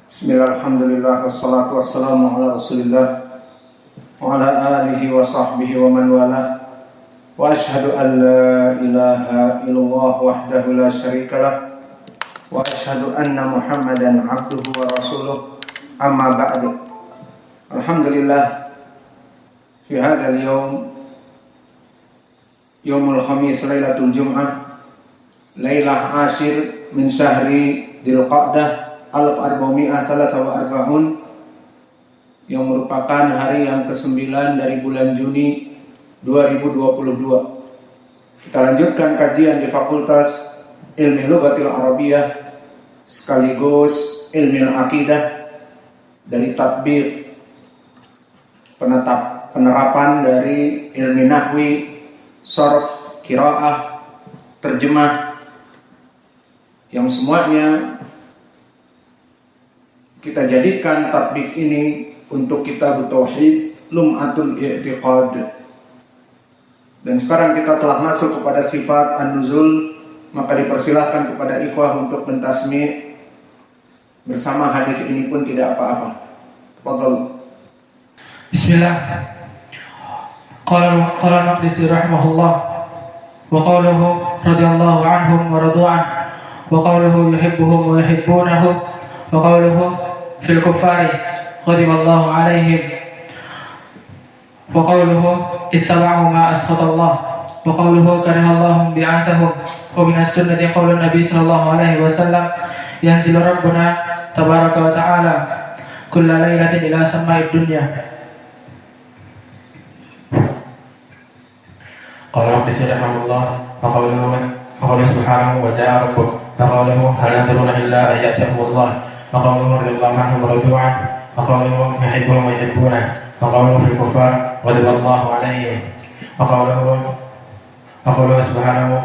Bismillah, alhamdulillah, wassalatu wassalamu ala rasulillah wa ala alihi wa sahbihi wa man wala. Wa ashhadu an la ilaha illallah wahdahu la syarikalah wa ashhadu anna muhammadan abduhu wa rasuluh. Amma ba'du. Alhamdulillah, fi hadzal yaumul khamis lailatul jum'ah, lailah ashir min syahri Dzulqa'dah 1443, yang merupakan hari yang ke-9 dari bulan Juni 2022. Kita lanjutkan kajian di Fakultas Ilmi Lughatil Arabiyah sekaligus Ilmi Aqidah dari tatbiq penerapan dari ilmi nahwi, sharf, qiraah, terjemah, yang semuanya kita jadikan tatbik ini untuk kitab tauhid Lum'atul I'tiqad. Dan sekarang kita telah masuk kepada sifat an-nuzul, maka dipersilahkan kepada ikhwah untuk mentasmi' bersama hadis ini pun tidak apa-apa. Tafadhal. Bismillah. Qala al-Maqdisi rahimahullah wa qawluhu radhiyallahu anhum wa radu'an wa qawluhu yuhibbuhum wa yuhibbunahu wa qawluhu fil kuffari ghadiballahu alaihim wa qawluhu ittaba'u ma asqatallah wa qawluhu karihallahum bi'athahum wa minas sunnati qawlun nabi sallallahu alaihi wasallam yanzilu rabbuna tabaraka wa ta'ala kulla lailatin ila sama'id dunya. Qala Rabbis rahimahullah wa qawluhu subhanahu wa ja'a rabbuk wa qawluhu hal yanzuruna illa an ya'tiyahumullah wa qawluhu radhiyallahu anhum wa radu an wa qawluhu yuhibbuhum wa yuhibbunahu wa qawluhu fil kuffar ghadiballahu alaihim wa qawluhu subhanahu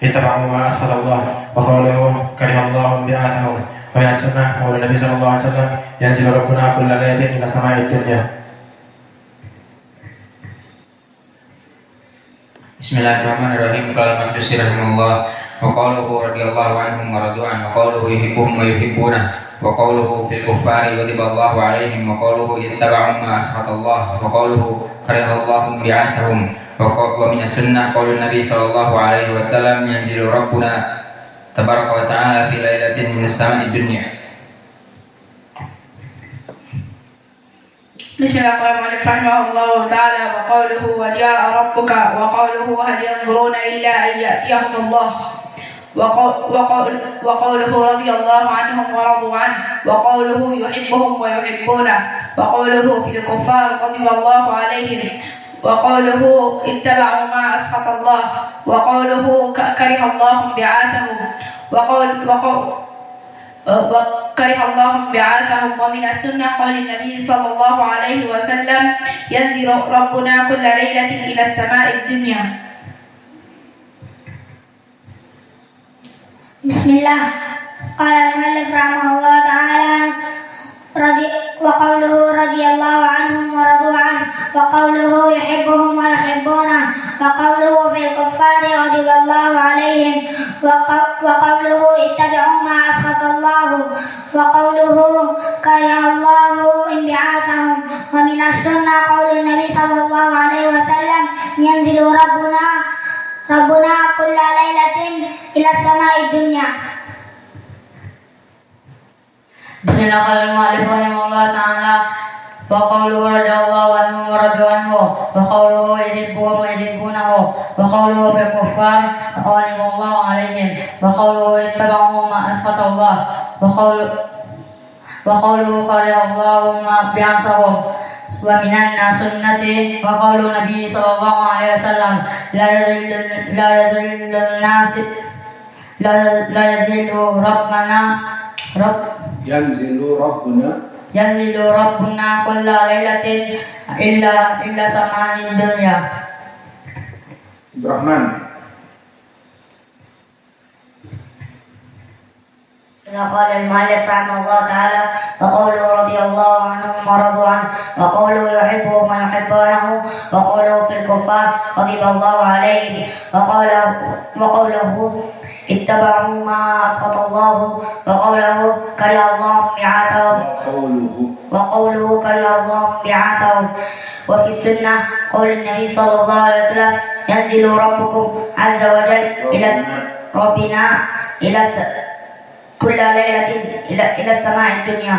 ittaba'u ma asqatallah wa qawluhu karihallahum bi'athahum wa minas sunnah qawlun nabi sallallahu alaihi wasallam yanzilu rabbuna kulla lailatin ila sama'id dunya. Bismillahirrahmanirrahim. Qala al-Maqdisi rahimahullah wa qawluhu radhiyallahu anhum wa radu'an wa qawluhu yuhibbuhum wa yuhibbunahu wa qawluhu fil kuffari ghadiballahu alaihim wa qawluhu ittaba'u ma asqatallah wa qawluhu karihallahum bi'athahum wa minas sunnah qawlun nabi sallallahu alaihi wasallam yanzilu rabbuna tabaraka wa ta'ala fi lailatin min as-sama'id dunya. Bismillahirrahmanirrahim. Rahimahullahu ta'ala wa qawluhu wa ja'a rabbuka wa qawluhu hal yanzuruna illa an ya'tiyahumullah wa qawluhu radhiyallahu anhum wa radu an wa qawluhu yuhibbuhum wa yuhibbunahu wa qawluhu fil kuffar ghadiballahu alaihim wa qawluhu ittaba'u ma asqatallah wa qawluhu karihallahum bi'athahum وكرهallahum bi'athahum wa minas sunnah qawlin nabi sallallahu alaihi wasallam yanzilu rabbuna kulla lailatin ila sama'id dunya. Bismillah. Qala al-muallif rahimahullah ta'ala wa qawluhu radhiyallahu anhum wa radu an wa qawluhu yuhibbuhum wa yuhibbunahu wa qawluhu fil kuffari ghadiballahu alaihim wa qawluhu ittaba'u ma asqatallahu wa qawluhu karihallahum bi'athahum wa minas sunnah qawlun nabi sallallahu alaihi wasallam yanzilu rabbuna kulla lailatin ila sama'id dunya. Bismillahirrahmanirrahim. Rahimahullah ta'ala wa qawluhu radhiyallahu anhum wa radu anhu wa qawluhu yuhibbuhum wa yuhibbunahu wa qawluhu fil kuffar ghadiballahu alaihim wa qawluhu ittaba'u ma asqatallah wa qawluhu karihallahum bi'athahum wa minan sunnati wa qawlu nabi sallallahu alaihi wasallam la yazillu yanzilu rabbuna kulla lailatin illa sama'id dunya. Abdurrahman. قال المؤلف رحمه الله تعالى وقوله رضي الله عنهم ورضوا عنه وقوله يحبهم ويحبونه وقوله في الكفار غضب الله عليهم وقوله اتبعوا ما أسخط الله وقوله كره الله بعاثهم وفي السنة قول النبي صلى الله عليه وسلم ينزل ربكم عز وجل إلى ربنا إلى كل ليلة إلى السماء الدنيا.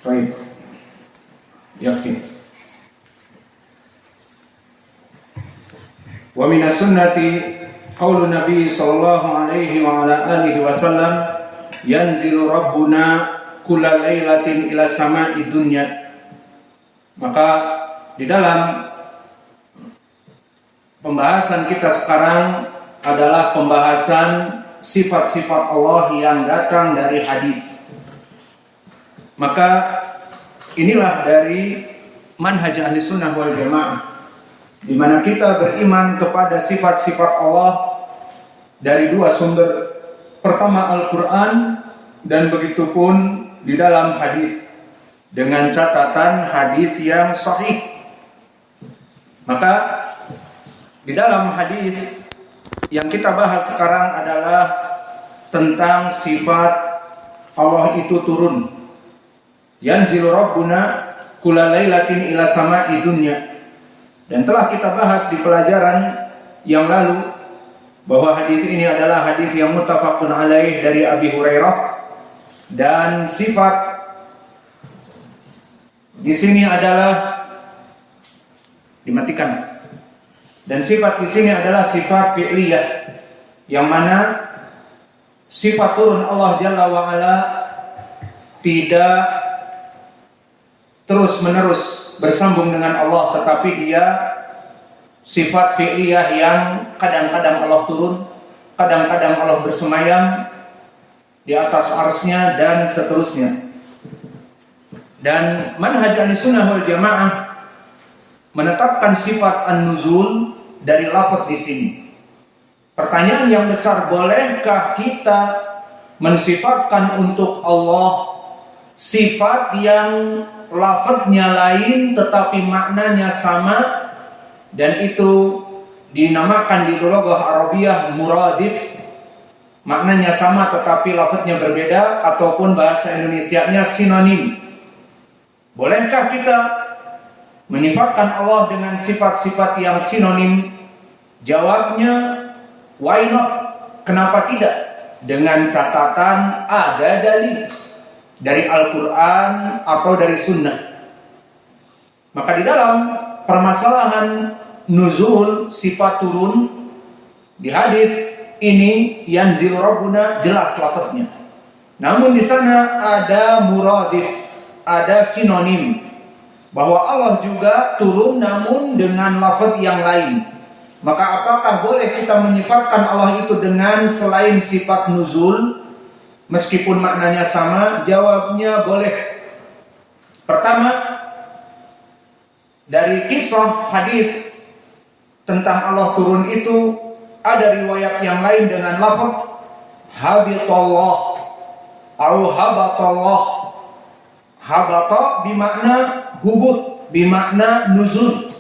طيب يكفي. ومن السنة قول النبي صلى الله عليه وعلى آله وسلم ينزل ربنا كل ليلة إلى السماء الدنيا. Maka di dalam pembahasan kita sekarang adalah pembahasan sifat-sifat Allah yang datang dari hadis. Maka inilah dari manhaj ahli sunnah wal jamaah, di mana kita beriman kepada sifat-sifat Allah dari dua sumber. Pertama Al-Quran, dan begitu pun di dalam hadis, dengan catatan hadis yang sahih. Maka di dalam hadis yang kita bahas sekarang adalah tentang sifat Allah itu turun. Yanzilu Rabbuna kulla lailatin ila sama'i dunya. Dan telah kita bahas di pelajaran yang lalu bahwa hadis ini adalah hadis yang muttafaqun alaih dari Abi Hurairah, dan sifat di sini adalah dimatikan. Dan sifat di sini adalah sifat fi'liyah, yang mana sifat turun Allah Jalla wa Ala tidak terus menerus bersambung dengan Allah, tetapi dia sifat fi'liyah yang kadang-kadang Allah turun, kadang-kadang Allah bersemayam di atas arsy-Nya dan seterusnya. Dan manhaj ahlussunnah wal jamaah menetapkan sifat an-nuzul dari lafaz di sini. Pertanyaan yang besar, bolehkah kita mensifatkan untuk Allah sifat yang lafaznya lain tetapi maknanya sama, dan itu dinamakan di lughah Arabiyah muradif, maknanya sama tetapi lafaznya berbeda, ataupun bahasa Indonesianya sinonim. Bolehkah kita menyifatkan Allah dengan sifat-sifat yang sinonim? Jawabnya, why not? Kenapa tidak? Dengan catatan ada dalil dari Al-Quran atau dari Sunnah. Maka di dalam permasalahan nuzul, sifat turun, di hadis ini yanzil Rabbuna jelas lafadznya. Namun di sana ada muradif, ada sinonim, bahwa Allah juga turun namun dengan lafaz yang lain. Maka apakah boleh kita menyifatkan Allah itu dengan selain sifat nuzul meskipun maknanya sama? Jawabnya boleh. Pertama, dari kisah hadis tentang Allah turun itu ada riwayat yang lain dengan lafaz habitallah atau habatallah. Habata bimakna hubut, bimakna nuzul.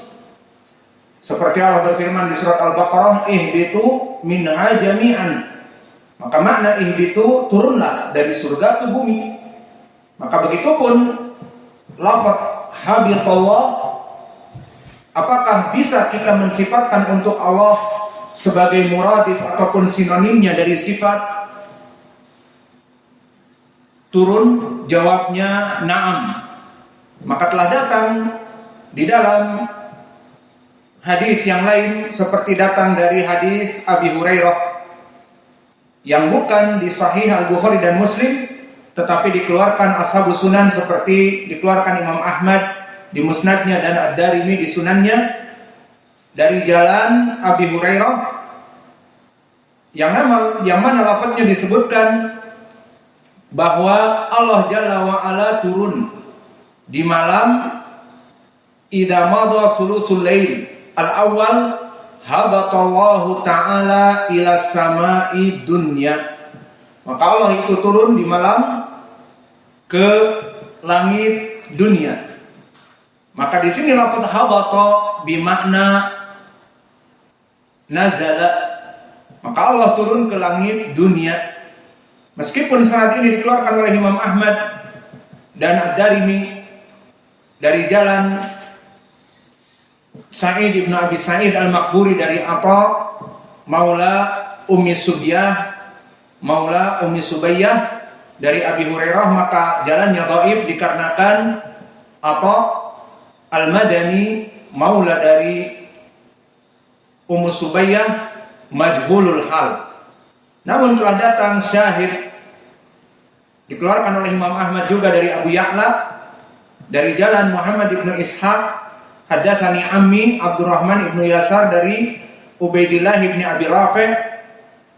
Seperti Allah berfirman di surat Al-Baqarah, ihbitu minha jami'an. Maka makna ihbitu, turunlah dari surga ke bumi. Maka begitupun lafaz habitallah, apakah bisa kita mensifatkan untuk Allah sebagai muradif ataupun sinonimnya dari sifat turun? Jawabnya na'am. Maka telah datang di dalam hadis yang lain, seperti datang dari hadis Abi Hurairah yang bukan di Sahih Al-Bukhari dan Muslim, tetapi dikeluarkan Ashabus Sunan, seperti dikeluarkan Imam Ahmad di Musnadnya dan Ad-Darimi di Sunannya, dari jalan Abi Hurairah yang mana lafadznya disebutkan bahwa Allah Jalla wa Ala turun di malam idza madha sulusul lail al-awwal habatallahu ta'ala ila sama'i dunya. Maka Allah itu turun di malam ke langit dunia. Maka di sini lafaz habata bimakna nazala. Maka Allah turun ke langit dunia. Meskipun sanad ini dikeluarkan oleh Imam Ahmad dan Ad-Darimi dari jalan Sa'id ibn Abi Sa'id al-Maqburi dari Atha Maula Ummi Subayyah dari Abi Hurairah, maka jalannya dhaif dikarenakan Atha al-Madani maula dari Ummu Subayyah majhulul hal. Namun telah datang syahid dikeluarkan oleh Imam Ahmad juga dari Abu Ya'la dari jalan Muhammad ibnu Ishaq haddatsani ammi Abdurrahman ibnu Yasar dari Ubaidillah ibni Abi Rafi'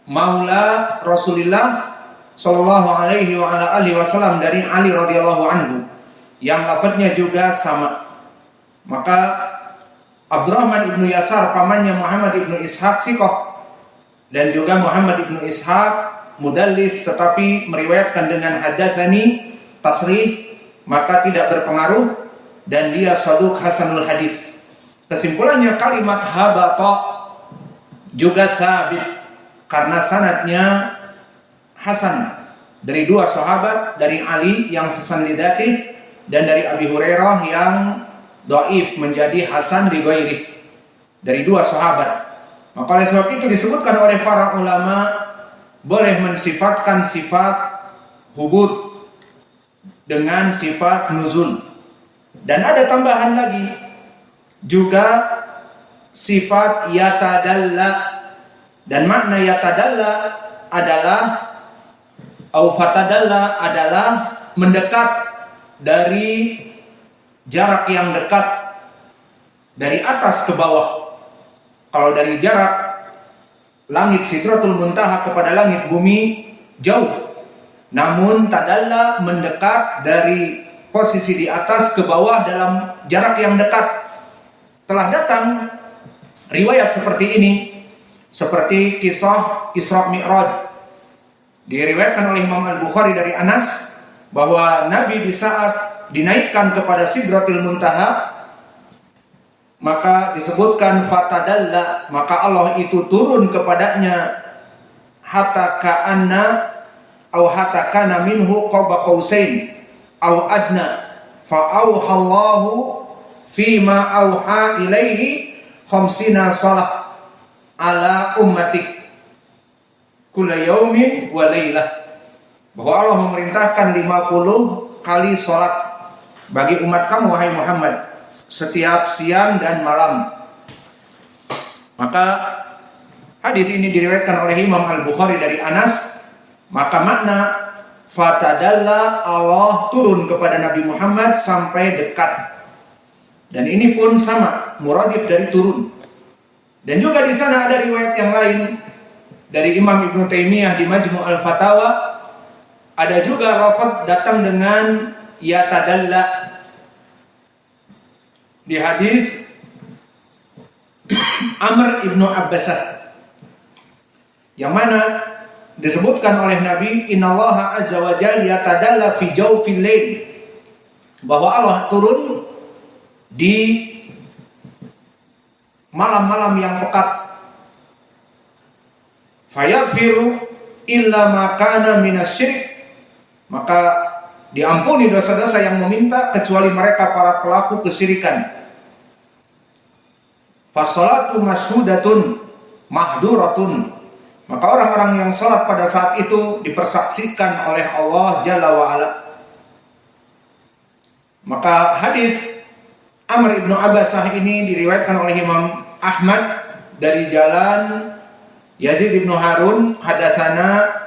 maula Rasulullah sallallahu alaihi wa ala alihi wasallam dari Ali radhiyallahu anhu yang lafadznya juga sama. Maka Abdurrahman ibnu Yasar pamannya Muhammad ibnu Ishaq thiqah dan juga Muhammad ibnu Ishaq mudallis tetapi meriwayatkan dengan haddatsani tasrih, maka tidak berpengaruh dan dia saduq hasanul hadis. Kesimpulannya kalimat habata juga sabit karena sanadnya hasan dari dua sahabat, dari Ali yang hasan lidati dan dari Abi Hurairah yang dhaif menjadi hasan li ghairi, dari dua sahabat. Maka oleh sebab itu disebutkan oleh para ulama boleh mensifatkan sifat hubud dengan sifat nuzul. Dan ada tambahan lagi juga sifat yatadalla, dan makna yatadalla adalah au fatadalla adalah mendekat dari jarak yang dekat dari atas ke bawah. Kalau dari jarak langit Sidratul Muntaha kepada langit bumi jauh, namun tadalla mendekat dari posisi di atas ke bawah dalam jarak yang dekat. Telah datang riwayat seperti ini, seperti kisah Isra Mi'raj. Diriwayatkan oleh Imam Al-Bukhari dari Anas bahwa Nabi di saat dinaikkan kepada Sidratul Muntaha, maka disebutkan fatadalla, maka Allah itu turun kepadanya hatta ka'anna au hatta kana minhu qaba qausain au adna fa auhallahu fima auha ilaihi khamsina salah ala ummatik kulla yaumin wa lailah, bahwa Allah memerintahkan 50 kali salat bagi umat kamu wahai Muhammad setiap siang dan malam. Maka hadis ini diriwayatkan oleh Imam Al-Bukhari dari Anas. Maka makna fatadalla, Allah turun kepada Nabi Muhammad sampai dekat. Dan ini pun sama, muradif dari turun. Dan juga di sana ada riwayat yang lain dari Imam Ibnu Taimiyah di Majmu' Al-Fatawa. Ada juga lafaz datang dengan yatadalla di hadis Amr ibnu Abbasah, yang mana disebutkan oleh Nabi innallaha azza wa jalla yatadalla fi jawfil lail, bahwa Allah turun di malam-malam yang pekat. Fayaghfiru illa ma kana minasyirik, maka diampuni dosa-dosa yang meminta kecuali mereka para pelaku kesyirikan. Fasolatu mashudatun mahduratun, maka orang-orang yang salat pada saat itu dipersaksikan oleh Allah Jalla wa'ala. Maka hadis Amr ibnu Abbasah ini diriwayatkan oleh Imam Ahmad dari jalan Yazid ibnu Harun hadatsana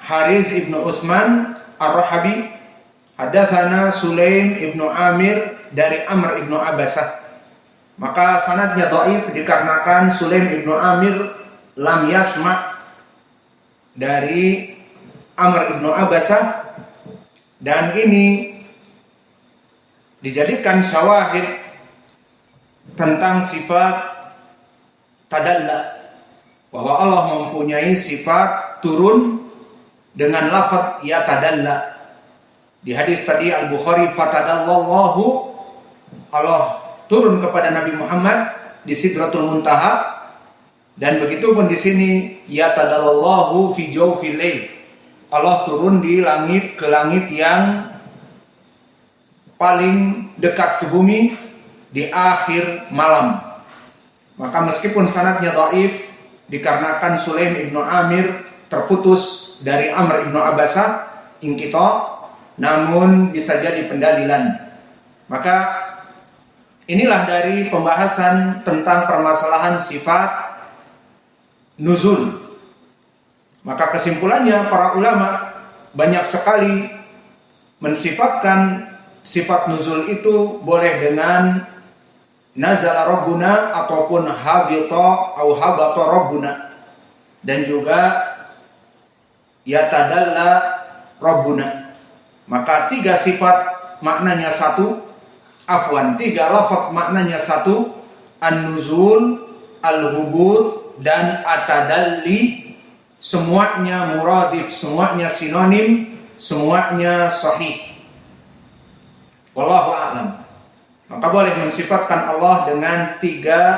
Haris ibnu Utsman Ar-Rahabi hadatsana Sulaim ibnu Amir dari Amr ibnu Abbasah. Maka sanadnya dhaif dikarenakan Sulaim ibnu Amir lam yasma dari Amr ibnu Abbasah, dan ini dijadikan syawahid tentang sifat tadalla. bahwa Allah mempunyai sifat turun dengan lafaz yatadalla. Di hadis tadi Al-Bukhari, fatadallallahu, Allah turun kepada Nabi Muhammad di Sidratul Muntaha, dan begitu pun di sini yatadallallahu fi jawfil lail, Allah turun di langit, ke langit yang paling dekat ke bumi di akhir malam. Maka meskipun sanadnya dhaif dikarenakan Sulaim ibnu Amir terputus dari Amr ibnu Abasah inqita, namun bisa jadi pendalilan. Maka inilah dari pembahasan tentang permasalahan sifat nuzul. Maka kesimpulannya para ulama banyak sekali mensifatkan sifat nuzul itu boleh dengan nazala rabbuna ataupun habita au habata rabbuna, dan juga yatadalla rabbuna. Maka tiga sifat maknanya satu, tiga lafaz maknanya satu, an-nuzul, al-hubud, dan atadalli, semuanya muradif, semuanya sinonim, semuanya sahih. Wallahu a'lam. Maka boleh mensifatkan Allah dengan tiga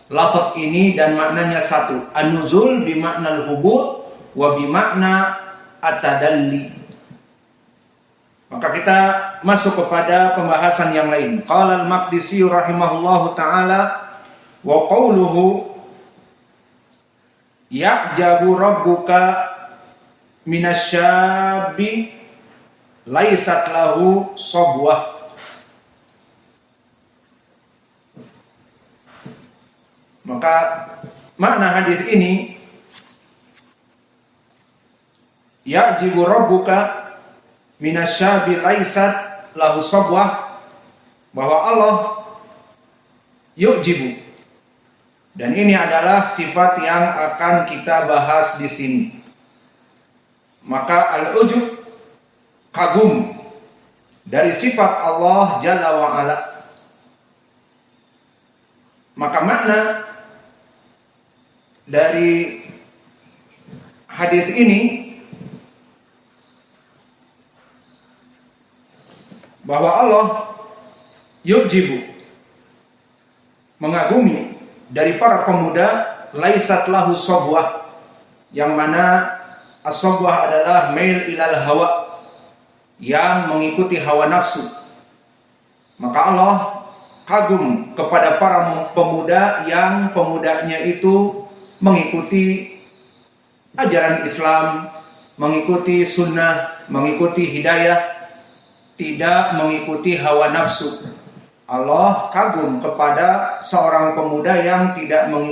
lafaz ini dan maknanya satu. An-nuzul bimakna al-hubud wa bimakna atadalli. Maka kita masuk kepada pembahasan yang lain. Qala al-Maqdisi rahimahullahu ta'ala wa qawluhu ya'jabu rabbuka minasyabi laisat lahu sobwah. Maka makna hadis ini, ya'jibu rabbuka minasyabi laisat lahu sobwah, bahwa Allah yu'jibu, dan ini adalah sifat yang akan kita bahas di sini. Maka al-ujub, kagum, dari sifat Allah Jalla wa'ala. Maka makna dari hadis ini bahwa Allah yu'jibu, mengagumi dari para pemuda, laisat lahu sobwah, yang mana as-sobwah adalah mail ilal hawa, yang mengikuti hawa nafsu. Maka Allah kagum kepada para pemuda yang pemudanya itu mengikuti ajaran Islam, mengikuti sunnah, mengikuti hidayah, tidak mengikuti hawa nafsu. Allah kagum kepada seorang pemuda yang tidak mengikuti